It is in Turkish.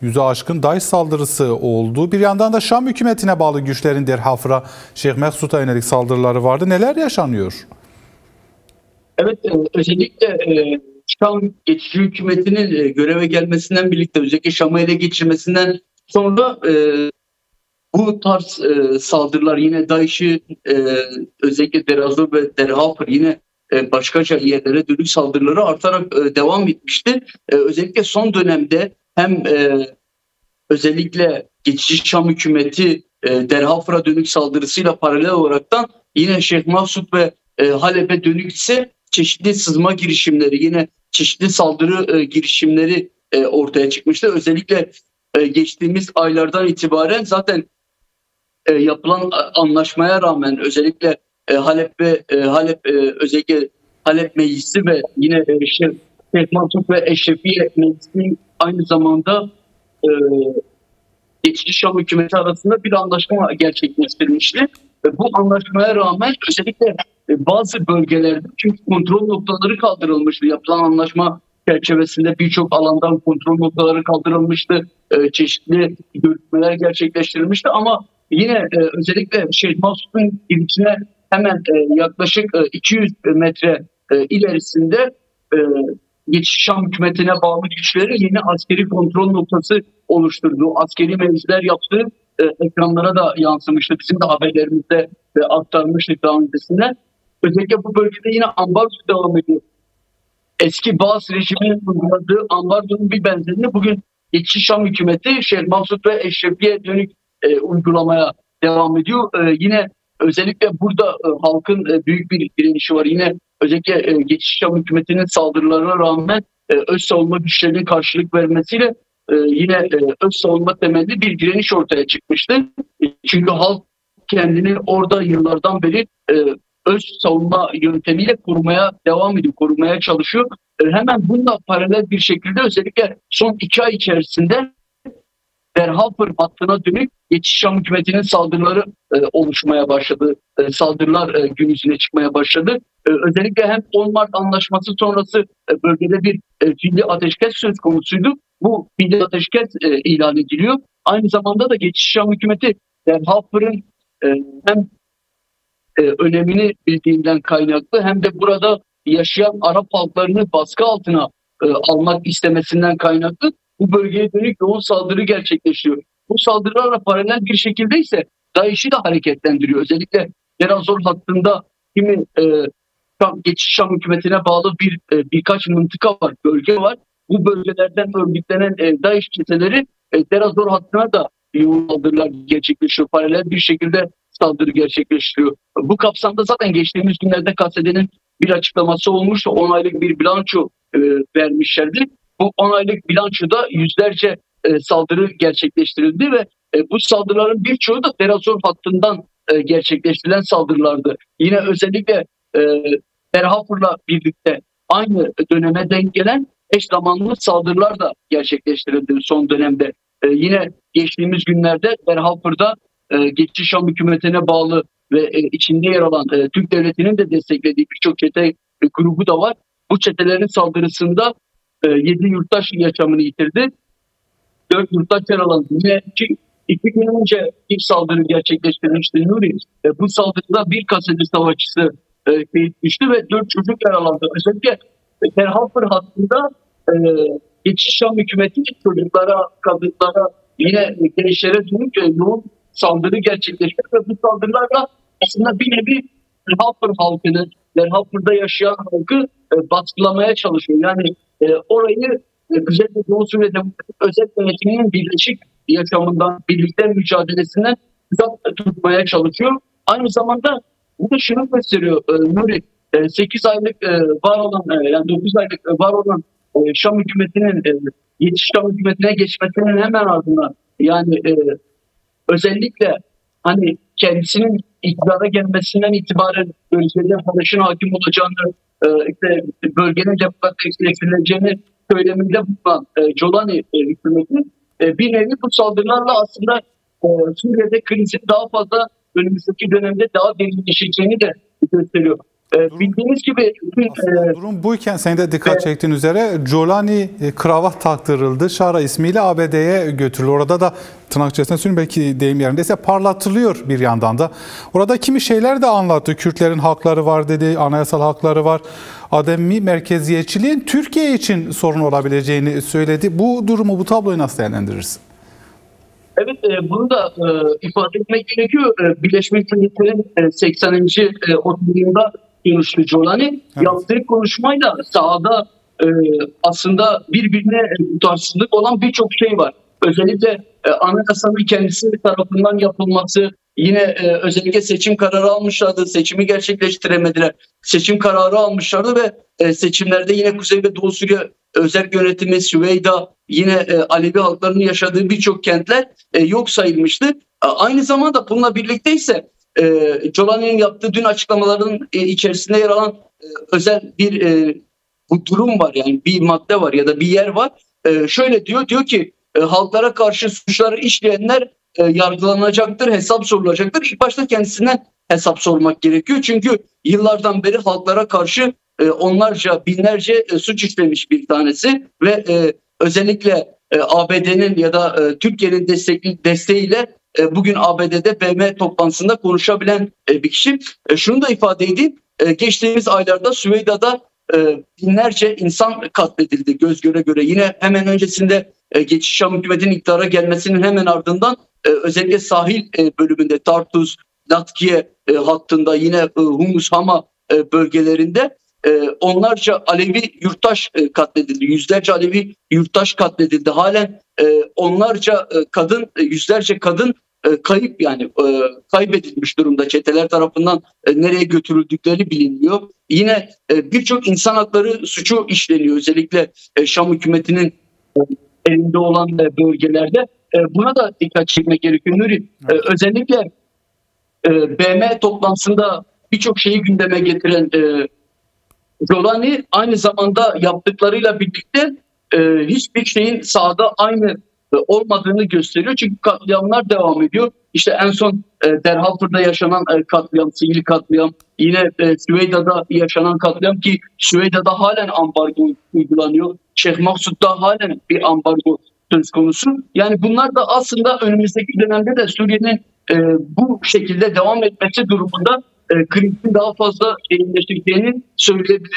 100'e aşkın DAEŞ saldırısı oldu. Bir yandan da Şam hükümetine bağlı güçlerin Derhafr'a, Şeyh Meksut'a yönelik saldırıları vardı. Neler yaşanıyor? Evet, özellikle Şam geçici hükümetinin göreve gelmesinden birlikte özellikle Şam'ı ele geçirmesinden sonra bu tarz saldırılar yine DAEŞ'i özellikle Derazor ve Derhafr yine başkaca yerlere dönük saldırıları artarak devam etmişti. Özellikle son dönemde hem özellikle geçici Şam hükümeti Derhafr'a dönük saldırısıyla paralel olaraktan yine Şeyh Maksut ve Halep'e dönük ise çeşitli sızma girişimleri, yine çeşitli saldırı girişimleri ortaya çıkmıştı. Özellikle geçtiğimiz aylardan itibaren zaten yapılan anlaşmaya rağmen özellikle Halep özellikle Halep Meclisi ve yine Şeyh Mansur ve Eşrefiye Meclisi'nin aynı zamanda geçici Şam hükümeti arasında bir anlaşma gerçekleştirilmişti. Bu anlaşmaya rağmen özellikle bazı bölgelerde çünkü kontrol noktaları kaldırılmıştı. Yapılan anlaşma çerçevesinde birçok alandan kontrol noktaları kaldırılmıştı. Çeşitli görüşmeler gerçekleştirilmişti ama yine özellikle Şeyh Maksut'un girişine hemen yaklaşık 200 metre ilerisinde geçici Şam hükümetine bağlı güçleri yeni askeri kontrol noktası oluşturdu. Askeri mevziler yaptığı ekranlara da yansımıştı. Bizim de haberlerimizde aktarmıştık daha öncesinde. Özellikle bu bölgede yine ambargo devam ediyor. Eski Baas rejiminin uyguladığı ambargonun bir benzerini bugün geçici Şam hükümeti Şeyh Maksut ve Eşrefiye dönük uygulamaya devam ediyor. Yine özellikle burada halkın büyük bir direnişi var. Yine özellikle geçici Şam hükümetinin saldırılarına rağmen öz savunma güçlerinin karşılık vermesiyle yine öz savunma temelli bir direniş ortaya çıkmıştı. Çünkü halk kendini orada yıllardan beri öz savunma yöntemiyle korumaya devam ediyor, korumaya çalışıyor. Hemen bununla paralel bir şekilde özellikle son 2 ay içerisinde Derhafr hattına dönük geçici Şam hükümetinin saldırıları oluşmaya başladı. Saldırılar gün yüzüne çıkmaya başladı. Özellikle hem 10 Mart anlaşması sonrası bölgede bir fiili ateşkes söz konusuydu. Bu fiili ateşkes ilan ediliyor. Aynı zamanda da geçici Şam hükümeti Derhafr'ın hem önemini bildiğinden kaynaklı hem de burada yaşayan Arap halklarını baskı altına almak istemesinden kaynaklı bu bölgeye dönük yoğun saldırı gerçekleşiyor. Bu saldırılarla paralel bir şekilde ise DAEŞ'i de hareketlendiriyor. Özellikle Derazor hattında kimi geçici Şam hükümetine bağlı birkaç mıntıka var, bölge var. Bu bölgelerden örgütlenen DAEŞ çeteleri Derazor hattına da yoğun saldırılar gerçekleşiyor. Paralel bir şekilde saldırı gerçekleştiriyor. Bu kapsamda zaten geçtiğimiz günlerde KSD'nin bir açıklaması olmuştu. 10 aylık bir bilanço vermişlerdi. Bu 10 aylık bilançoda yüzlerce saldırı gerçekleştirildi ve bu saldırıların birçoğu da Derazor hattından gerçekleştirilen saldırılardı. Yine özellikle Derhafr'la birlikte aynı döneme denk gelen eş zamanlı saldırılar da gerçekleştirildi son dönemde. Yine geçtiğimiz günlerde Derhafr'da geçici Şam hükümetine bağlı ve içinde yer alan Türk Devleti'nin de desteklediği birçok çete grubu da var. Bu çetelerin saldırısında 7 yurttaş yaşamını yitirdi. 4 yurttaş yaralandı. Yine 2 gün önce bir saldırı gerçekleştirilmişti Nuri. Bu saldırıda bir KSD savaşçısı şehit düştü ve 4 çocuk yaralandı. Özellikle Derhafr hattında geçici Şam hükümeti çocuklara, kadınlara, yine gençlere dönük yoğun saldırı gerçekleşti ve bu saldırılarla aslında bir nevi Derhafr halkını, Derhafr'da yaşayan halkı baskılamaya çalışıyor. Yani orayı özellikle Doğu Suriye Demokratik Özel Yönetimi'nin birleşik yaşamından, birlikte mücadelesinden uzak tutmaya çalışıyor. Aynı zamanda bu da şunu gösteriyor Nuri, 8 aylık var olan, yani 9 aylık var olan Şam hükümetinin geçici Şam hükümetine geçmesinin hemen ardından yani özellikle hani kendisinin iktidara gelmesinden itibaren bölgede barışın hakim olacağını, işte bölgenin demokratikleştirileceğini söyleminde bulunan Jolani hükümeti bir nevi bu saldırılarla aslında Suriye'de krizin daha fazla önümüzdeki dönemde daha derinleşeceğini de gösteriyor. Bildiğiniz gibi Durum buyken senin de dikkat çektiğin üzere Jolani kravat taktırıldı. Şara ismiyle ABD'ye götürülüyor. Orada da tırnak içerisinde söyleyeyim, belki deyim yerindeyse parlatılıyor bir yandan da. Orada kimi şeyler de anlattı. Kürtlerin hakları var dedi, anayasal hakları var. Ademi merkeziyetçiliğin Türkiye için sorun olabileceğini söyledi. Bu durumu, bu tabloyu nasıl değerlendirirsin? Evet, bunu da ifade etmek gerekiyor. Birleşmiş Milletler'in 80. oturumunda konuştu Jolani. Evet. Yaptığı konuşmayla sahada aslında birbirine tutarsızlık olan birçok şey var. Özellikle anayasanın kendisi tarafından yapılması, yine özellikle seçim kararı almışlardı, seçimi gerçekleştiremediler. Seçim kararı almışlardı ve seçimlerde yine Kuzey ve Doğu Suriye özel yönetimi, Süveyda, yine Alevi halklarının yaşadığı birçok kentler yok sayılmıştı. Aynı zamanda bununla birlikte ise Jolani'nin yaptığı dün açıklamaların içerisinde yer alan özel bir bu durum var, yani bir madde var ya da bir yer var. Şöyle diyor ki halklara karşı suçları işleyenler yargılanacaktır, hesap sorulacaktır. İlk başta kendisinden hesap sormak gerekiyor. Çünkü yıllardan beri halklara karşı onlarca, binlerce suç işlemiş bir tanesi ve özellikle ABD'nin ya da Türkiye'nin desteğiyle bugün ABD'de BM toplantısında konuşabilen bir kişi. Şunu da ifade edeyim. Geçtiğimiz aylarda Süveyda'da binlerce insan katledildi göz göre göre. Yine hemen öncesinde geçiş Şam hükümetinin iktidara gelmesinin hemen ardından özellikle sahil bölümünde Tartus, Latkiye hattında, yine Humus, Hama bölgelerinde onlarca Alevi yurttaş katledildi. Yüzlerce Alevi yurttaş katledildi. Halen onlarca kadın, yüzlerce kadın kayıp, yani kaybedilmiş durumda. Çeteler tarafından nereye götürüldükleri bilinmiyor. Yine birçok insan hakları suçu işleniyor. Özellikle Şam hükümetinin elinde olan bölgelerde. Buna da dikkat çekmek gerekiyor Nuri. Özellikle BM toplantısında birçok şeyi gündeme getiren Jolani aynı zamanda yaptıklarıyla birlikte hiçbir şeyin sahada aynı olmadığını gösteriyor. Çünkü katliamlar devam ediyor. İşte en son Derhafır'da yaşanan katliam, sivil katliam, yine Süveyda'da yaşanan katliam, ki Süveyda'da halen ambargo uygulanıyor. Şeyh Maksud'da halen bir ambargo söz konusu. Yani bunlar da aslında önümüzdeki dönemde de Suriye'nin bu şekilde devam etmesi durumunda krizin daha fazla derinleşeceğini söyleyebiliriz.